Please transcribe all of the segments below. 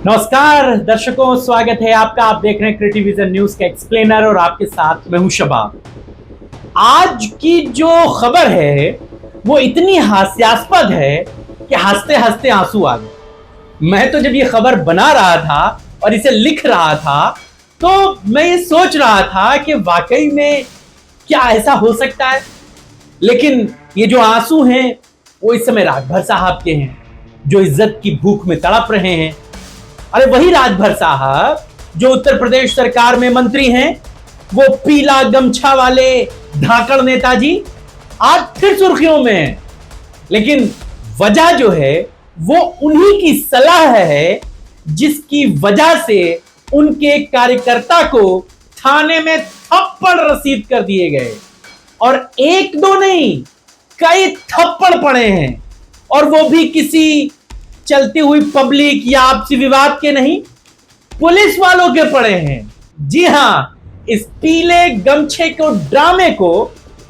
नमस्कार दर्शकों, स्वागत है आपका। आप देख रहे हैं क्रिएटिव विजन न्यूज का एक्सप्लेनर और आपके साथ मैं हूं शबाब। आज की जो खबर है वो इतनी हास्यास्पद है कि हंसते हंसते आंसू आ गए। मैं तो जब ये खबर बना रहा था और इसे लिख रहा था तो मैं ये सोच रहा था कि वाकई में क्या ऐसा हो सकता है। लेकिन ये जो आंसू हैं वो इस समय राजभर साहब के हैं, जो इज्जत की भूख में तड़प रहे हैं। अरे वही राजभर साहब जो उत्तर प्रदेश सरकार में मंत्री हैं, वो पीला गमछा वाले धाकड़ नेताजी आज फिर सुर्खियों में हैं। लेकिन वजह जो है वो उन्हीं की सलाह है जिसकी वजह से उनके कार्यकर्ता को थाने में थप्पड़ रसीद कर दिए गए। और एक दो नहीं, कई थप्पड़ पड़े हैं, और वो भी किसी चलती हुई पब्लिक या आपसी विवाद के नहीं, पुलिस वालों के पड़े हैं। जी हां, इस पीले गमछे को ड्रामे को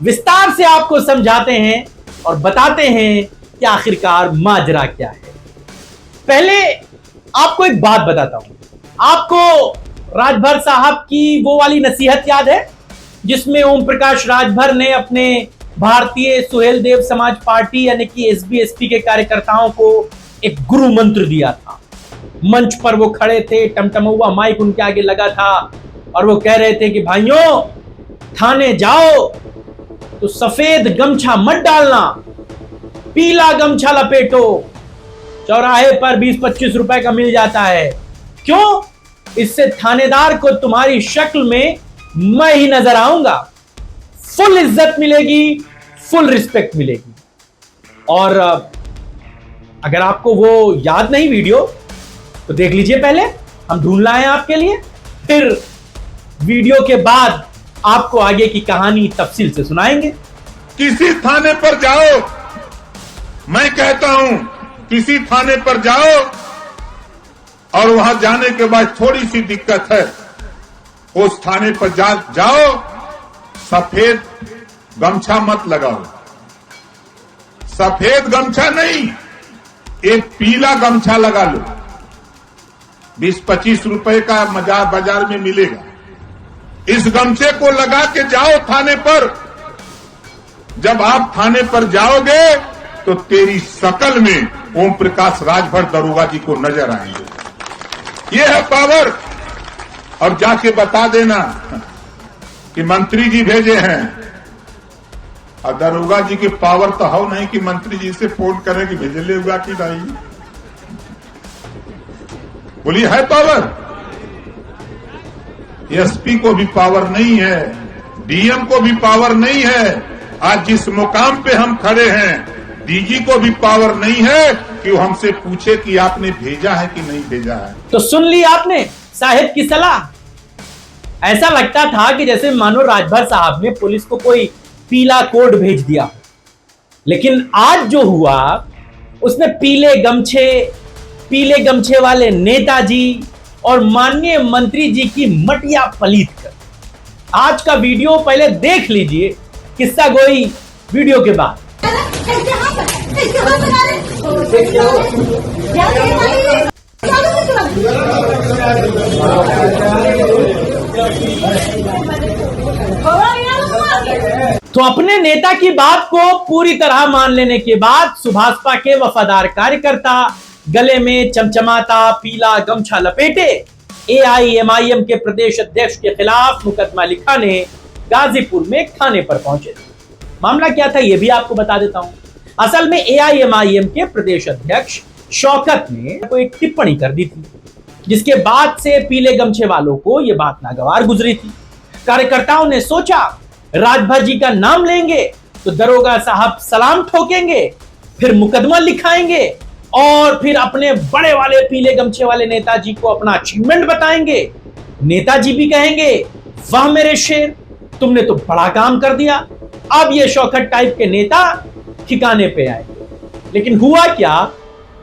विस्तार से आपको समझाते हैं और बताते हैं कि आखिरकार माजरा क्या है। पहले आपको एक बात बताता हूं। आपको राजभर साहब की वो वाली नसीहत याद है जिसमें ओम प्रकाश राजभर ने अपने भारतीय सुहेलदेव समाज पार्टी यानी कि एसबी-एसपी के कार्यकर्ताओं को एक गुरु मंत्र दिया था। मंच पर वो खड़े थे, टमटमुआ माइक उनके आगे लगा था और वो कह रहे थे कि भाइयों, थाने जाओ तो सफेद गमछा मत डालना, पीला गमछा लपेटो, चौराहे पर 20-25 रुपए का मिल जाता है। क्यों? इससे थानेदार को तुम्हारी शक्ल में मैं ही नजर आऊंगा, फुल इज्जत मिलेगी, फुल रिस्पेक्ट मिलेगी। और अगर आपको वो याद नहीं वीडियो तो देख लीजिए, पहले हम ढूंढ लाए आपके लिए, फिर वीडियो के बाद आपको आगे की कहानी तफसील से सुनाएंगे। किसी थाने पर जाओ, मैं कहता हूं किसी थाने पर जाओ और वहां जाने के बाद थोड़ी सी दिक्कत है, उस थाने पर जाओ, सफेद गमछा मत लगाओ। सफेद गमछा नहीं, एक पीला गमछा लगा लो, 20-25 रुपए का बाजार में मिलेगा। इस गमछे को लगा के जाओ थाने पर। जब आप थाने पर जाओगे तो तेरी शकल में ओम प्रकाश राजभर दरोगा जी को नजर आएंगे। ये है पावर। और जाके बता देना कि मंत्री जी भेजे हैं। और दरोगा जी की पावर तो हो नहीं कि मंत्री जी से फोन करें कि भेजले हुआ कि नहीं। बोलिए, है पावर? एसपी को भी पावर नहीं है, डीएम को भी पावर नहीं है। आज जिस मुकाम पे हम खड़े हैं, डीजी को भी पावर नहीं है कि वो हमसे पूछे कि आपने भेजा है कि नहीं भेजा है। तो सुन ली आपने साहिब की सलाह। ऐसा लगता था कि जैसे मानो राजभर साहब ने पुलिस को कोई पीला कोड भेज दिया। लेकिन आज जो हुआ उसने पीले गमछे वाले नेताजी और माननीय मंत्री जी की मटिया पलीत कर। आज का वीडियो पहले देख लीजिए, किस्सा गोई वीडियो के बाद। तो अपने नेता की बात को पूरी तरह मान लेने के बाद सुभाषपा के वफादार कार्यकर्ता गले में चमचमाता पीला गमछा लपेटे एआईएमआईएम के प्रदेश अध्यक्ष के खिलाफ मुकदमा लिखाने गाजीपुर में थाने पर पहुंचे। मामला क्या था यह भी आपको बता देता हूं। असल में एआईएमआईएम के प्रदेश अध्यक्ष शौकत ने कोई एक टिप्पणी कर दी थी, जिसके बाद से पीले गमछे वालों को यह बात नागवार गुजरी थी। कार्यकर्ताओं ने सोचा राजभर जी का नाम लेंगे तो दरोगा साहब सलाम ठोकेंगे, फिर मुकदमा लिखाएंगे और फिर अपने बड़े वाले पीले गमछे वाले नेताजी को अपना अचीवमेंट बताएंगे। नेताजी भी कहेंगे, वाह मेरे शेर, तुमने तो बड़ा काम कर दिया। अब ये शौकत टाइप के नेता ठिकाने पे आए। लेकिन हुआ क्या,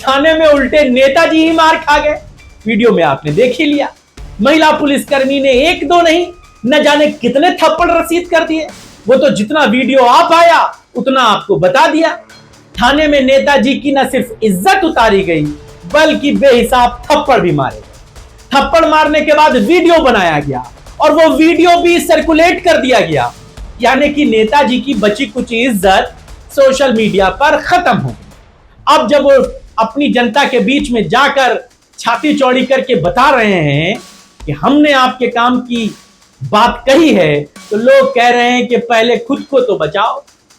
थाने में उल्टे नेताजी ही मार खा गए। वीडियो में आपने देख ही लिया। महिला पुलिसकर्मी ने एक दो नहीं, न जाने कितने थप्पड़ रसीद कर दिए। वो तो जितना वीडियो आ पाया उतना आपको बता दिया। थाने में नेताजी की न सिर्फ इज्जत उतारी गई बल्कि बेहिसाब थप्पड़ भी मारे गए। थप्पड़ मारने के बाद वीडियो बनाया गया और वो वीडियो भी सर्कुलेट कर दिया गया, यानी कि नेताजी की बची कुछ इज्जत सोशल मीडिया पर खत्म हो गई। अब जब वो अपनी जनता के बीच में जाकर छाती चौड़ी करके बता रहे हैं कि हमने आपके काम की बात कही है, तो लोग कह रहे हैं कि पहले खुद को तो बचाओ,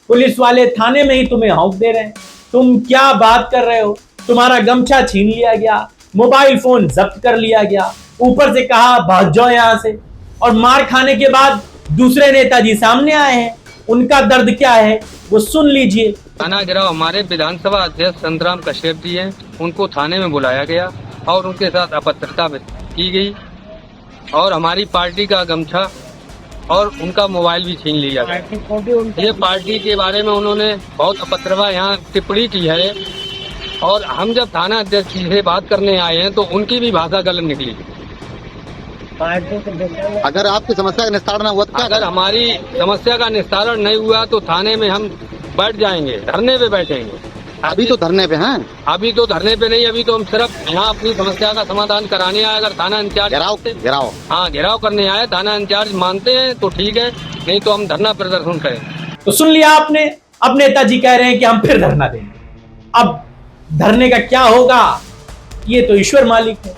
पुलिस वाले थाने में ही तुम्हें हौंक दे रहे हैं, तुम क्या बात कर रहे हो, तुम्हारा गमछा छीन लिया गया, मोबाइल फोन जब्त कर लिया गया, ऊपर से कहा भाग जाओ यहां से। और मार खाने के बाद दूसरे नेताजी सामने आए हैं, उनका दर्द क्या है वो सुन लीजिए। थाना गिराव हमारे विधानसभा अध्यक्ष संतराम कश्यप जी हैं, उनको थाने में बुलाया गया और उनके साथ अभद्रता की गई और हमारी पार्टी का गमछा और उनका मोबाइल भी छीन लिया गया। ये पार्टी के बारे में उन्होंने बहुत अपत्रवा यहाँ टिप्पणी की है और हम जब थाना अध्यक्ष जी से बात करने आए हैं तो उनकी भी भाषा गलत निकली। अगर आपकी समस्या का निस्तारण हुआ तो क्या अगर हमारी समस्या का निस्तारण नहीं हुआ तो थाने में हम बैठ जाएंगे, धरने पे बैठेंगे। अभी तो धरने पे हैं। अभी तो धरने पे नहीं, अभी तो हम सिर्फ यहाँ अपनी समस्या का समाधान कराने आए। अगर थाना इंचार्ज घेराव हाँ घेराव करने आए, थाना इंचार्ज मानते हैं तो ठीक है, नहीं तो हम धरना प्रदर्शन करेंगे। तो सुन लिया आपने, अब नेताजी कह रहे हैं कि हम फिर धरना देंगे। अब धरने का क्या होगा ये तो ईश्वर मालिक है,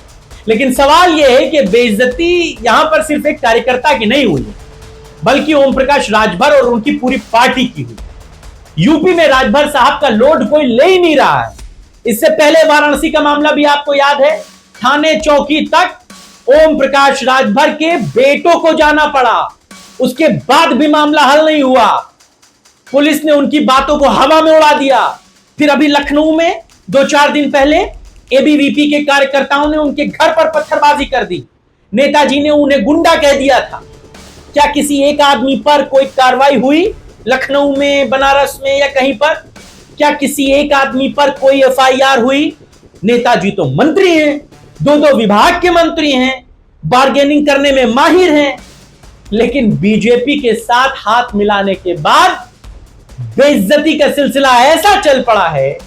लेकिन सवाल यह है कि बेइज्जती यहां पर सिर्फ एक कार्यकर्ता की नहीं हुई है, बल्कि ओम प्रकाश राजभर और उनकी पूरी पार्टी की हुई। यूपी में राजभर साहब का लोड कोई ले ही नहीं रहा है। इससे पहले वाराणसी का मामला भी आपको याद है, थाने चौकी तक ओम प्रकाश राजभर के बेटों को जाना पड़ा, उसके बाद भी मामला हल नहीं हुआ। पुलिस ने उनकी बातों को हवा में उड़ा दिया। फिर अभी लखनऊ में 2-4 दिन पहले एबीवीपी के कार्यकर्ताओं ने उनके घर पर पत्थरबाजी कर दी। नेताजी ने उन्हें गुंडा कह दिया था। क्या किसी एक आदमी पर कोई कार्रवाई हुई लखनऊ में, बनारस में या कहीं पर? क्या किसी एक आदमी पर कोई एफआईआर हुई? नेताजी तो मंत्री हैं, 2-2 विभाग के मंत्री हैं, बार्गेनिंग करने में माहिर हैं, लेकिन बीजेपी के साथ हाथ मिलाने के बाद बेइज्जती का सिलसिला ऐसा चल पड़ा है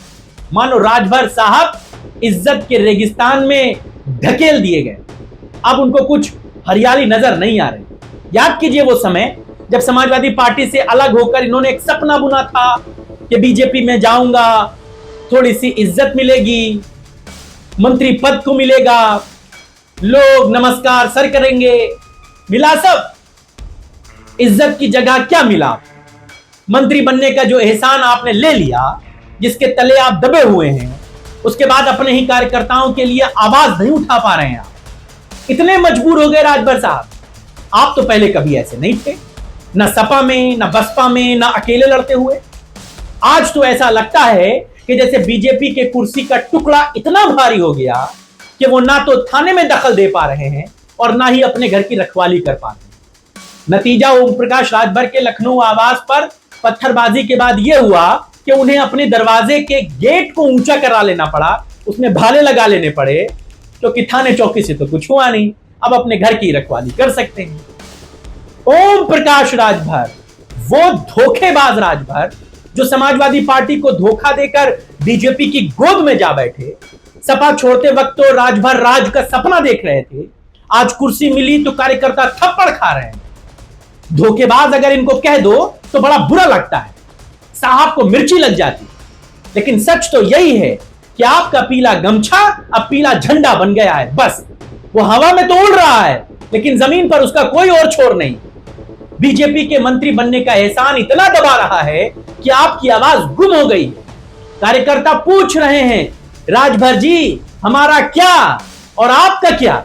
मानो राजभर साहब इज्जत के रेगिस्तान में ढकेल दिए गए। अब उनको कुछ हरियाली नजर नहीं आ रही। याद कीजिए वो समय जब समाजवादी पार्टी से अलग होकर इन्होंने एक सपना बुना था कि बीजेपी में जाऊंगा, थोड़ी सी इज्जत मिलेगी, मंत्री पद को मिलेगा, लोग नमस्कार सर करेंगे। मिला सब? इज्जत की जगह क्या मिला? मंत्री बनने का जो एहसान आपने ले लिया, जिसके तले आप दबे हुए हैं, उसके बाद अपने ही कार्यकर्ताओं के लिए आवाज नहीं उठा पा रहे हैं। आप इतने मजबूर हो गए राजभर साहब। आप तो पहले कभी ऐसे नहीं थे, ना सपा में, ना बसपा में, ना अकेले लड़ते हुए। आज तो ऐसा लगता है कि जैसे बीजेपी के कुर्सी का टुकड़ा इतना भारी हो गया कि वो ना तो थाने में दखल दे पा रहे हैं और ना ही अपने घर की रखवाली कर पा रहे हैं। नतीजा ओम प्रकाश राजभर के लखनऊ आवास पर पत्थरबाजी के बाद यह हुआ कि उन्हें अपने दरवाजे के गेट को ऊंचा करा लेना पड़ा, उसमें भाले लगा लेने पड़े, क्योंकि थाने चौकी से तो कुछ हुआ नहीं, अब अपने घर की रखवाली कर सकते हैं। ओम प्रकाश राजभर, वो धोखेबाज राजभर जो समाजवादी पार्टी को धोखा देकर बीजेपी की गोद में जा बैठे, सपा छोड़ते वक्त तो राजभर राज का सपना देख रहे थे, आज कुर्सी मिली तो कार्यकर्ता थप्पड़ खा रहे हैं। धोखेबाज अगर इनको कह दो तो बड़ा बुरा लगता है, साहब को मिर्ची लग जाती। लेकिन सच तो यही है कि आपका पीला गमछा अब पीला झंडा बन गया है। बस वो हवा में तो उड़ रहा है, लेकिन जमीन पर उसका कोई और छोर नहीं। बीजेपी के मंत्री बनने का एहसान इतना दबा रहा है कि आपकी आवाज गुम हो गई। कार्यकर्ता पूछ रहे हैं, राजभर जी हमारा क्या और आपका क्या?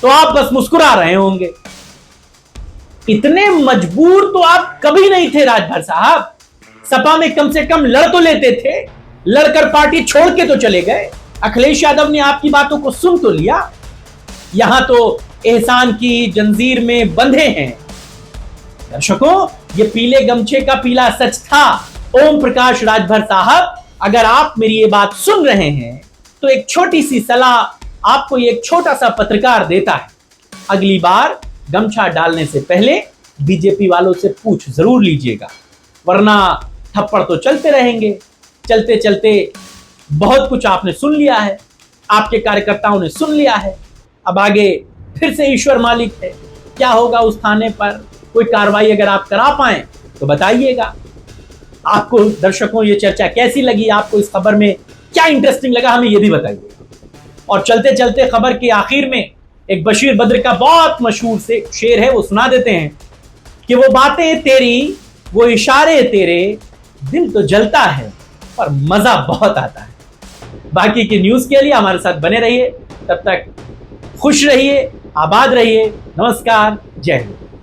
तो आप बस मुस्कुरा रहे होंगे। इतने मजबूर तो आप कभी नहीं थे राजभर साहब। सपा में कम से कम लड़ तो लेते थे, लड़कर पार्टी छोड़ के तो चले गए। अखिलेश यादव ने आपकी बातों को सुन तो लिया, यहां तो एहसान की जंजीर में बंधे हैं। दर्शकों, ये पीले गमछे का पीला सच था। ओम प्रकाश राजभर साहब, अगर आप मेरी ये बात सुन रहे हैं तो एक छोटी सी सलाह आपको ये एक छोटा सा पत्रकार देता है। अगली बार गमछा डालने से पहले बीजेपी वालों से पूछ जरूर लीजिएगा, वरना थप्पड़ तो चलते रहेंगे। चलते चलते बहुत कुछ आपने सुन लिया है। आपके कार्यकर्ताओं ने सुन लिया है। अब आगे फिर से ईश्वर मालिक है, क्या होगा उस थाने पर, कोई कार्रवाई अगर आप करा पाए तो बताइएगा। आपको दर्शकों ये चर्चा कैसी लगी, आपको इस खबर में क्या इंटरेस्टिंग लगा, हमें ये भी बताइएगा। और चलते चलते खबर के आखिर में एक बशीर बद्र का बहुत मशहूर से शेर है, वो सुना देते हैं कि वो बातें तेरी, वो इशारे तेरे, दिल तो जलता है पर मजा बहुत आता है। बाकी की न्यूज के लिए हमारे साथ बने रहिए, तब तक खुश रहिए, आबाद रहिए। नमस्कार, जय हिंद।